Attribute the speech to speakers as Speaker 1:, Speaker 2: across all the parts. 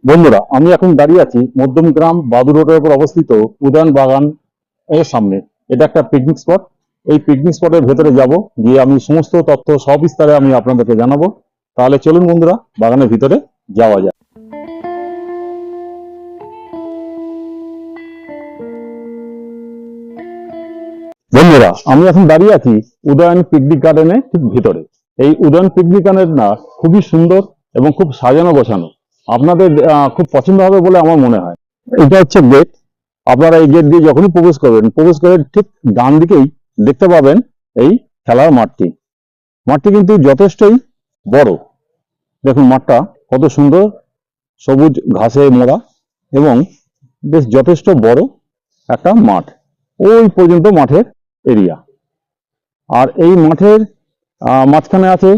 Speaker 1: বন্ধুরা, আমি এখন দাঁড়িয়ে আছি মধ্যমগ্রাম বাদু রোডের উপর অবস্থিত উদ্যান বাগান এর সামনে। এটা একটা পিকনিক স্পট। এই পিকনিক স্পটের ভেতরে যাব, গিয়ে আমি সমস্ত তথ্য সবিস্তারে আমি আপনাদেরকে জানাবো। তাহলে চলুন বন্ধুরা, বাগানের ভিতরে যাওয়া যায়। বন্ধুরা, আমি এখন দাঁড়িয়ে আছি উদয়ন পিকনিক গার্ডেনের ঠিক ভিতরে। এই উদয়ন পিকনিক গার্ডেন না খুবই সুন্দর এবং খুব সাজানো গোছানো। আপনাদের খুব পছন্দ হবে বলে আমার মনে হয়। এটা হচ্ছে গেট। আপনারা এই গেট দিয়ে যখনই প্রবেশ করবেন, প্রবেশ করে ঠিক ডান দিকেই দেখতে পাবেন এই খেলার মাঠটি। মাঠটি কিন্তু যথেষ্টই বড়। দেখুন মাঠটা কত সুন্দর, সবুজ ঘাসে মোড়া এবং বেশ যথেষ্ট বড় একটা মাঠ। ওই পর্যন্ত মাঠের এরিয়া। আর এই মাঠের মাঝখানে আছে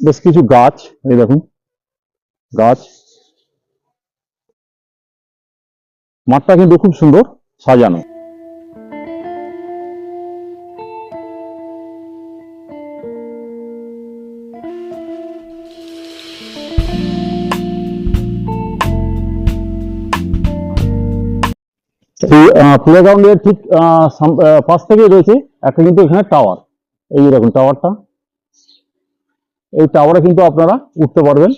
Speaker 1: বেশ কিছু গাছ। এই দেখুন গাছ। মাঠটা কিন্তু খুব সুন্দর সাজানো। এই প্লেগ্রাউন্ডের ঠিক পাশ থেকে রয়েছে একটা কিন্তু এখানে টাওয়ার। এই দেখুন টাওয়ারটা। এই টাওয়ারে কিন্তু আপনারা উঠতে পারবেন।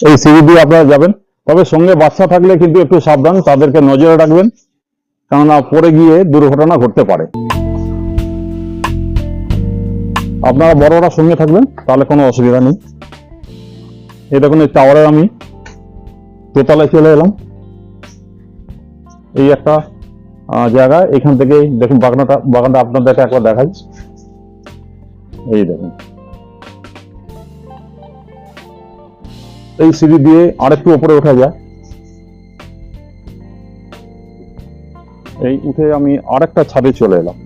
Speaker 1: এই সিঁড়ি দিয়ে আপনারা যাবেন, তবে সঙ্গে বাচ্চা থাকলে কিন্তু একটু সাবধান, তাদেরকে নজরে রাখবেন, কেননা পড়ে গিয়ে দুর্ঘটনা ঘটতে পারে। আপনারা বড়রা সঙ্গে থাকবেন, তাহলে কোনো অসুবিধা নেই। এই দেখুন এই টাওয়ারে আমি দোতলায় চলে এলাম। এই একটা জায়গা, এখান থেকে দেখুন বাগানটা আপনাদেরকে একবার দেখাই। এই দেখুন এই সিঁড়ি দিয়ে আরেকটু উপরে ওঠা যায়। এই উঠে আমি আরেকটা ছাদে চলে এলাম।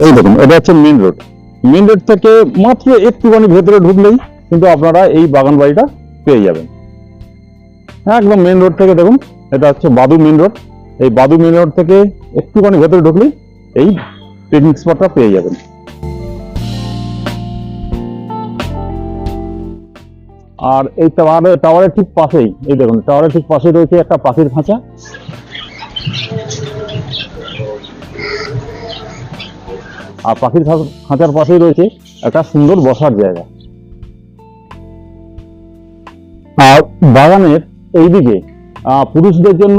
Speaker 1: এই দেখুন এটা হচ্ছে মেন রোড। মেন রোড থেকে মাত্র একটুখানি ভেতরে ঢুকলেই কিন্তু আপনারা এই বাগান বাড়িটা পেয়ে যাবেন। একদম মেন রোড থেকে দেখুন, এটা হচ্ছে বাদু মেন রোড। এই বাদু মেন রোড থেকে একটুখানি ভেতরে ঢুকলেই এই পিকনিক স্পটটা পেয়ে যাবেন। আর এই টাওয়ারের ঠিক পাশেই, এই দেখুন টাওয়ারের ঠিক পাশেই রয়েছে একটা পাখির খাঁচা। আর পাখির খাঁচার পাশেই রয়েছে একটা সুন্দর বসার জায়গা। আর বাগানের এইদিকে পুরুষদের জন্য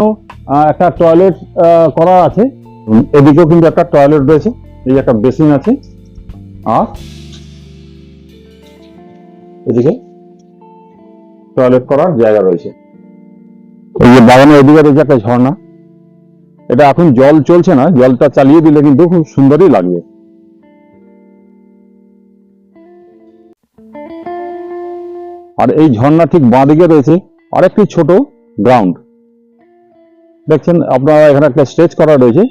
Speaker 1: একটা টয়লেট করা আছে। এদিকেও কিন্তু একটা টয়লেট রয়েছে, এই একটা বেসিন আছে। আর এদিকে টয়লেট করার জায়গা রয়েছে। এই যে বাগানের এদিকে রয়েছে একটা ঝর্ণা। এটা এখন জল চলছে না, জলটা চালিয়ে দিলে কিন্তু খুব সুন্দরই লাগবে। আর এই ঝর্ণা ঠিক বাঁ দিকে রয়েছে আরেকটি ছোট গ্রাউন্ড। দেখছেন আপনারা এখানে একটা স্টেজ করা রয়েছে।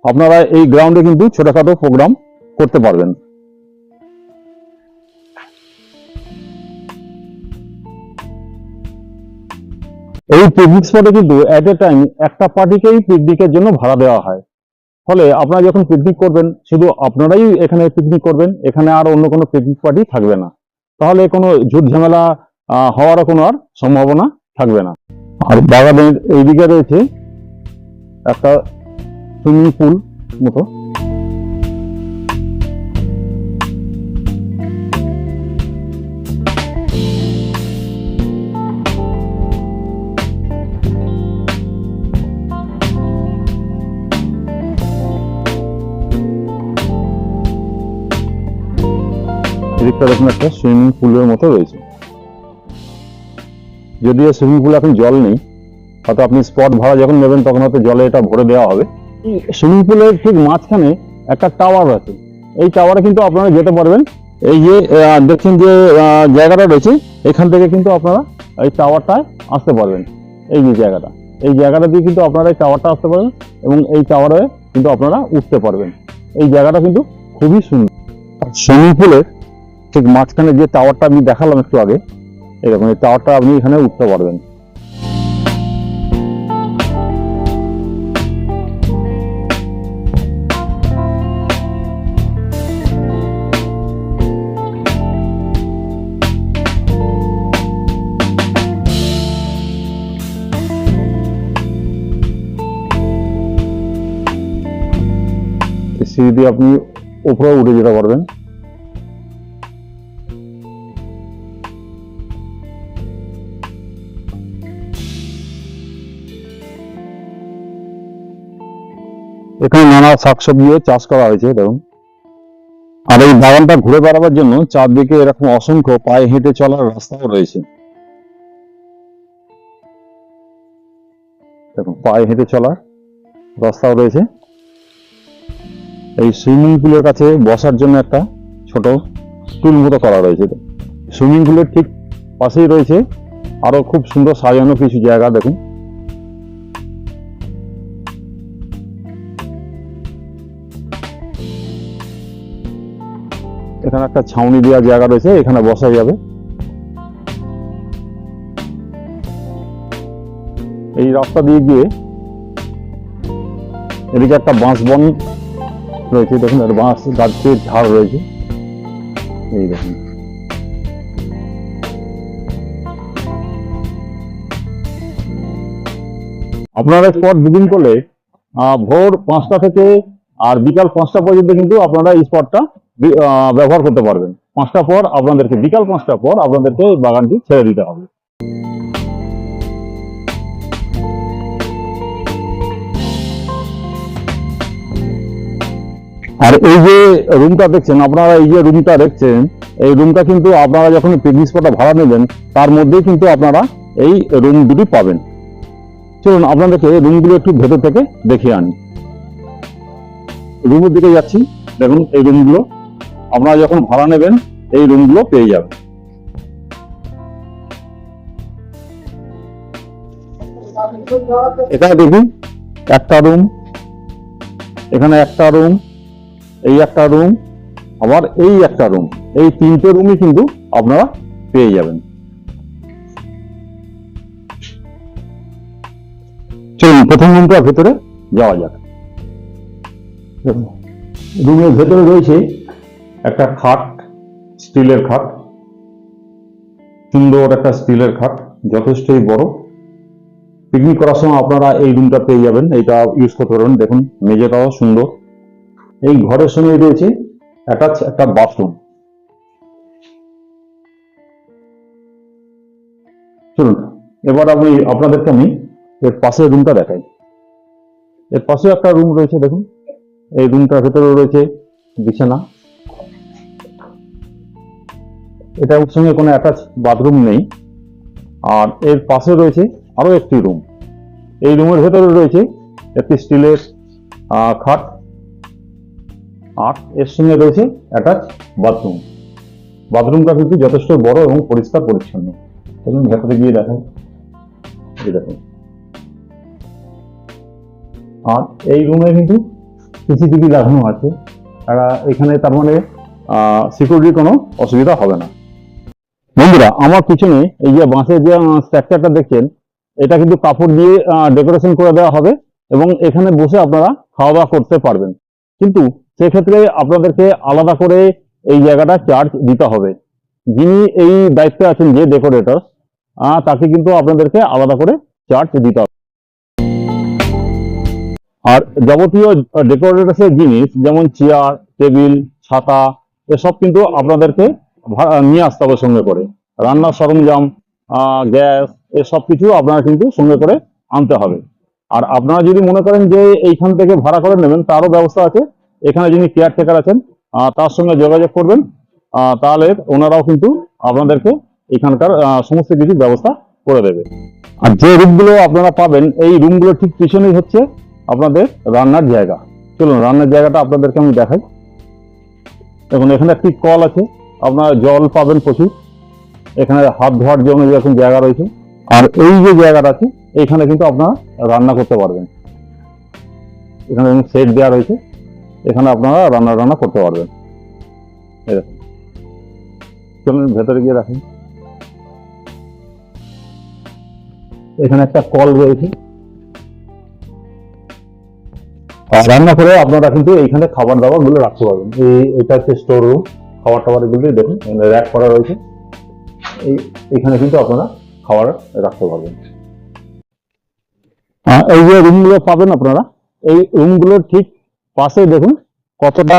Speaker 1: আপনারা এই গ্রাউন্ডে কিন্তু ছোটখাটো প্রোগ্রাম করতে পারবেন। এই পিকনিক স্পটে কিন্তু এট এ টাইম একটা পার্টিকেই পিকনিকের জন্য ভাড়া দেওয়া হয়। ফলে আপনারা যখন পিকনিক করবেন, শুধু আপনারাই এখানে পিকনিক করবেন, এখানে আর অন্য কোনো পিকনিক পার্টি থাকবে না। তাহলে কোনো ঝুট ঝামেলা হওয়ারও কোনো আর সম্ভাবনা থাকবে না। আর বাগানের এইদিকে রয়েছে একটা সুইমিং পুল মতো। এদিকটা দেখুন একটা সুইমিং পুলের মতো রয়েছে। যদিও সুইমিং পুলে এখন জল নেই, হয়তো আপনি স্পট ভাড়া যখন নেবেন তখন হয়তো জলে এটা ভরে দেওয়া হবে। সুইমিং পুলের ঠিক মাঝখানে একটা টাওয়ার আছে। এই টাওয়ারে কিন্তু আপনারা যেতে পারবেন। এই যে দেখছেন যে জায়গাটা রয়েছে, এখান থেকে কিন্তু আপনারা এই টাওয়ারটায় আসতে পারবেন। এই যে জায়গাটা, এই জায়গাটা দিয়ে কিন্তু আপনারা এই টাওয়ারটা আসতে পারবেন এবং এই টাওয়ারে কিন্তু আপনারা উঠতে পারবেন। এই জায়গাটা কিন্তু খুবই সুন্দর। সুইমিং পুলের ঠিক মাঝখানে যে টাওয়ারটা আমি দেখালাম একটু আগে, এরকম এই টাওয়ারটা আপনি এখানে উঠতে পারবেন। সিঁড়ি দিয়ে আপনি উপরে উঠে যেতে পারবেন। এখানে নানা শাকসবজিও চাষ করা হয়েছে দেখুন। আর এই বাগানটা ঘুরে বেড়াবার জন্য চারদিকে এরকম অসংখ্য পায়ে হেঁটে চলার রাস্তাও রয়েছে। দেখুন পায়ে হেঁটে চলার রাস্তাও রয়েছে। এই সুইমিং পুলের কাছে বসার জন্য একটা ছোট টুল মতো করা রয়েছে। সুইমিং পুলের ঠিক পাশেই রয়েছে আরো খুব সুন্দর সাজানো কিছু জায়গা দেখুন। এখানে একটা ছাউনি দেওয়ার জায়গা রয়েছে, এখানে বসা যাবে। এই রাস্তা দিয়ে গিয়ে এদিকে একটা বাঁশ বন রয়েছে দেখুন, আর বাঁশ গাছের ঝাড় রয়েছে এই দেখুন। আপনারা স্পট বুকিং করলে ভোর 5টা থেকে আর বিকাল 5টা পর্যন্ত কিন্তু আপনারা এই স্পটটা ব্যবহার করতে পারবেন। 5টা পর আপনাদেরকে, বিকাল 5টা পর আপনাদেরকে এই বাগানটি ছেড়ে দিতে হবে। আর এই যে রুমটা দেখছেন আপনারা, এই যে রুমটা দেখছেন, এই রুমটা কিন্তু আপনারা যখন পিকনিক স্পটটা ভাড়া নেবেন তার মধ্যেই কিন্তু আপনারা এই রুম দুটি পাবেন। চলুন আপনাদেরকে রুমগুলো একটু ভেতর থেকে দেখিয়ে আনি। রুমের দিকে যাচ্ছি, দেখুন এই রুমগুলো আপনারা যখন ভাড়া নেবেন এই রুমগুলো পেয়ে যাবেন। এখানে দেখুন একটা রুম, এখানে একটা রুম, এই একটা রুম, আবার এই একটা রুম, এই 3টে রুমই কিন্তু আপনারা পেয়ে যাবেন। চলুন প্রথম রুমটার ভেতরে যাওয়া যাক। রুমের ভেতরে রয়েছে একটা খাট, স্টিলের খাট, সুন্দর একটা স্টিলের খাট, যথেষ্টই বড়। পিকনিক করার সময় আপনারা এই রুমটা পেয়ে যাবেন, এটা ইউজ করতে পারবেন। দেখুন মেঝেটাও সুন্দর। এই ঘরের সঙ্গে রয়েছে অ্যাটাচ একটা বাথরুম। চলুন এবার আপনাদেরকে আমি এর পাশের রুমটা দেখাই। এর পাশে একটা রুম রয়েছে দেখুন, এই রুমটার ভেতরে রয়েছে বিছানা। এটার সঙ্গে কোনো অ্যাটাচ বাথরুম নেই। আর এর পাশে রয়েছে আরো একটি রুম। এই রুমের ভেতরে রয়েছে একটি স্টিলের খাট, আর এর সঙ্গে রয়েছে অ্যাটাচ বাথরুম। বাথরুমটা কিন্তু যথেষ্ট বড় এবং পরিষ্কার পরিচ্ছন্ন। চলুন ভেতরে গিয়ে দেখেন। দেখুন, আর এই রুমে কিন্তু সিসিটিভি লাগানো আছে। এখানে তার মানে সিকিউরিটির কোনো অসুবিধা হবে না। বন্ধুরা আমার পিছনে এই যে বাঁশের যে স্ট্রাকচারটা দেখছেন, এটা কিন্তু কাপড় দিয়ে ডেকোরেশন করে দেওয়া হবে এবং এখানে বসে আপনারা খাওয়া দাওয়া করতে পারবেন। কিন্তু সেক্ষেত্রে আপনাদেরকে আলাদা করে এই জায়গাটা চার্জ দিতে হবে। যিনি এই দায়িত্বে আছেন, যে ডেকোরেটর, তাকে কিন্তু আপনাদেরকে আলাদা করে চার্জ দিতে হবে। আর যাবতীয় ডেকোরেটরের জিনিস যেমন চেয়ার, টেবিল, ছাতা, এসব কিন্তু আপনাদেরকে নিয়ে আসতে হবে সঙ্গে করে। রান্নার সরঞ্জাম, গ্যাস, এসব কিছু আপনারা কিন্তু সঙ্গে করে আনতে হবে। আর আপনারা যদি মনে করেন যে এইখান থেকে ভাড়া করে নেবেন, তারও ব্যবস্থা আছে। এখানে যিনি কেয়ারটেকার আছেন তার সঙ্গে যোগাযোগ করবেন, তাহলে ওনারাও কিন্তু আপনাদেরকে এখানকার সমস্ত কিছু ব্যবস্থা করে দেবে। আর যে রুমগুলো আপনারা পাবেন, এই রুমগুলো ঠিক পিছনেই হচ্ছে আপনাদের রান্নার জায়গা। চলুন রান্নার জায়গাটা আপনাদেরকে আমি দেখাই। দেখুন এখানে একটি কল আছে, আপনারা জল পাবেন প্রচুর। এখানে হাত ধোয়ার জন্য যেরকম জায়গা রয়েছে, আর এই যে জায়গাটা আছে এখানে কিন্তু আপনারা রান্না করতে পারবেন। এখানে সেট দেওয়া রয়েছে, এখানে আপনারা রান্না করতে পারবেন। এরকম। চলুন ভেতরে গিয়ে দেখেন। এখানে একটা কল রয়েছে, রান্না করে আপনারা কিন্তু এইখানে খাবার দাবার গুলো রাখতে পারবেন। এটা হচ্ছে স্টোর রুম, খাবার টাবার এগুলো দেখুন র্যাক করা রয়েছে। এইখানে কিন্তু আপনারা খাবার রাখতে পারবেন। এই যে রুমগুলো পাবেন আপনারা, এই রুমগুলোর ঠিক পাশে দেখুন কতটা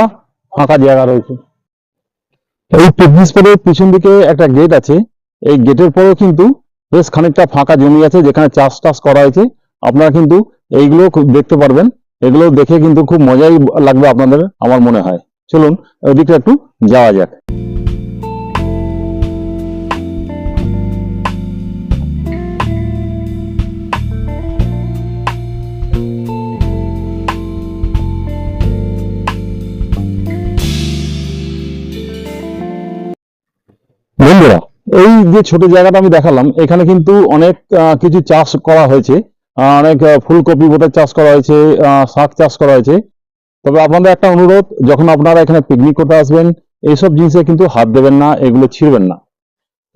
Speaker 1: ফাঁকা জায়গা রয়েছে। এই পিকনিক স্পটের পিছন দিকে একটা গেট আছে, এই গেটের পরেও কিন্তু বেশ খানিকটা ফাঁকা জমি আছে যেখানে চাষ টাস করা হয়েছে। আপনারা কিন্তু এইগুলো খুব দেখতে পারবেন, এগুলো দেখে কিন্তু খুব মজাই লাগবে আপনাদের আমার মনে হয়। চলুন ওইদিকে একটু যাওয়া যাক। বন্ধুরা, এই যে ছোট জায়গাটা আমি দেখালাম, এখানে কিন্তু অনেক কিছু চাষ করা হয়েছে। অনেক ফুলকপি বোটের চাষ করা হয়েছে, শাক চাষ করা হয়েছে। তবে আপনাদের একটা অনুরোধ, যখন আপনারা এখানে পিকনিক করতে আসবেন, এইসব জিনিসে কিন্তু হাত দেবেন না, এগুলো ছিঁড়বেন না।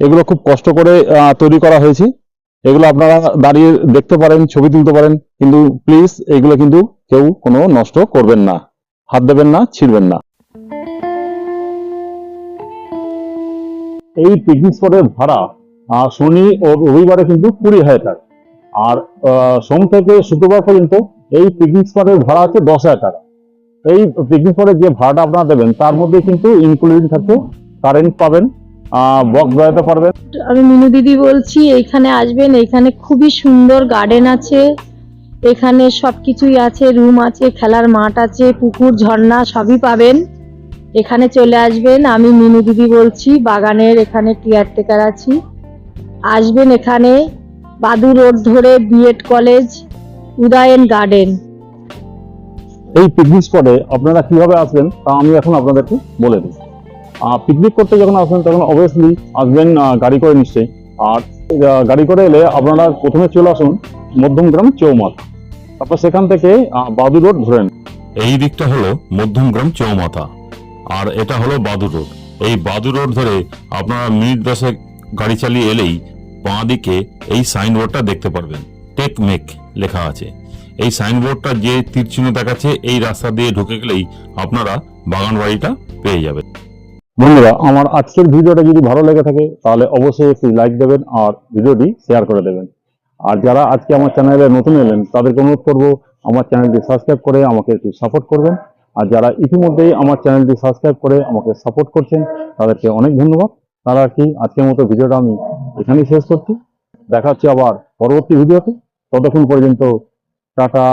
Speaker 1: এগুলো খুব কষ্ট করে তৈরি করা হয়েছে। এগুলো আপনারা দাঁড়িয়ে দেখতে পারেন, ছবি তুলতে পারেন, কিন্তু প্লিজ এগুলো কিন্তু কেউ কোনো নষ্ট করবেন না, হাত দেবেন না, ছিঁড়বেন না। এই পিকনিক স্পটের ভাড়া শনি ও রবিবারে কিন্তু 20,000 টাকা, আর সোম থেকে শুক্রবার পর্যন্ত এই পিকনিক স্পটের ভাড়া হচ্ছে 10,000 টাকা। এই পিকনিক স্পটের যে ভাড়াটা আপনারা দেবেন তার মধ্যে কিন্তু ইনক্লুডিং থাকছে কারেন্ট পাবেন, বক্স বাজাতে পারবেন।
Speaker 2: আমি মিনু দিদি বলছি, এইখানে আসবেন। এইখানে খুবই সুন্দর গার্ডেন আছে, এখানে সবকিছুই আছে, রুম আছে, খেলার মাঠ আছে, পুকুর, ঝর্ণা সবই পাবেন। এখানে চলে আসবেন। আমি মিনু দিদি বলছি, বাগানের এখানে কেয়ারটেকার আছি। আসবেন এখানে, বাদু রোড ধরে বিএড কলেজ, উদয়ন গার্ডেন।
Speaker 1: এই পিকনিক স্পটে আপনারা কিভাবে আসবেন তা আমি এখন আপনাদেরকে বলে দিই। পিকনিক করতে যখন আসবেন তখন অবভিয়াসলি আসবেন গাড়ি করে নিশ্চয়ই। আর গাড়ি করে এলে আপনারা প্রথমে চলে আসুন মধ্যমগ্রাম চৌমাথা, তারপর সেখান থেকে বাদু রোড ধরেন।
Speaker 3: এই দিকটা হলো মধ্যমগ্রাম চৌমাথা, আর এটা হলো বাদু রোড। এই বাদু রোড ধরে আপনারা মিনিট 10 গাড়ি চালিয়ে এলেই বাঁ দিকে এই সাইনবোর্ডটা দেখতে পারবেন, টেক মেক লেখা আছে। এই সাইনবোর্ডটা যে তীর চিহ্ন দেখাচ্ছে, এই রাস্তা দিয়ে ঢুকে গেলেই আপনারা বাগান বাড়িটা পেয়ে যাবেন।
Speaker 1: বন্ধুরা, আমার আজকের ভিডিওটা যদি ভালো লেগে থাকে তাহলে অবশ্যই একটি লাইক দেবেন আর ভিডিওটি শেয়ার করে দেবেন। আর যারা আজকে আমার চ্যানেলে নতুন এলেন তাদেরকে অনুরোধ করবো আমার চ্যানেলটি সাবস্ক্রাইব করে আমাকে একটু সাপোর্ট করবেন। আর যারা ইতিমধ্যেই আমার চ্যানেলটি সাবস্ক্রাইব করে আমাকে সাপোর্ট করছেন তাদেরকে অনেক ধন্যবাদ। তারা কি আজকের মতো ভিডিওটা আমি এখানেই শেষ করছি। দেখা হচ্ছে আবার পরবর্তী ভিডিওতে। ততক্ষণ পর্যন্ত টাটা।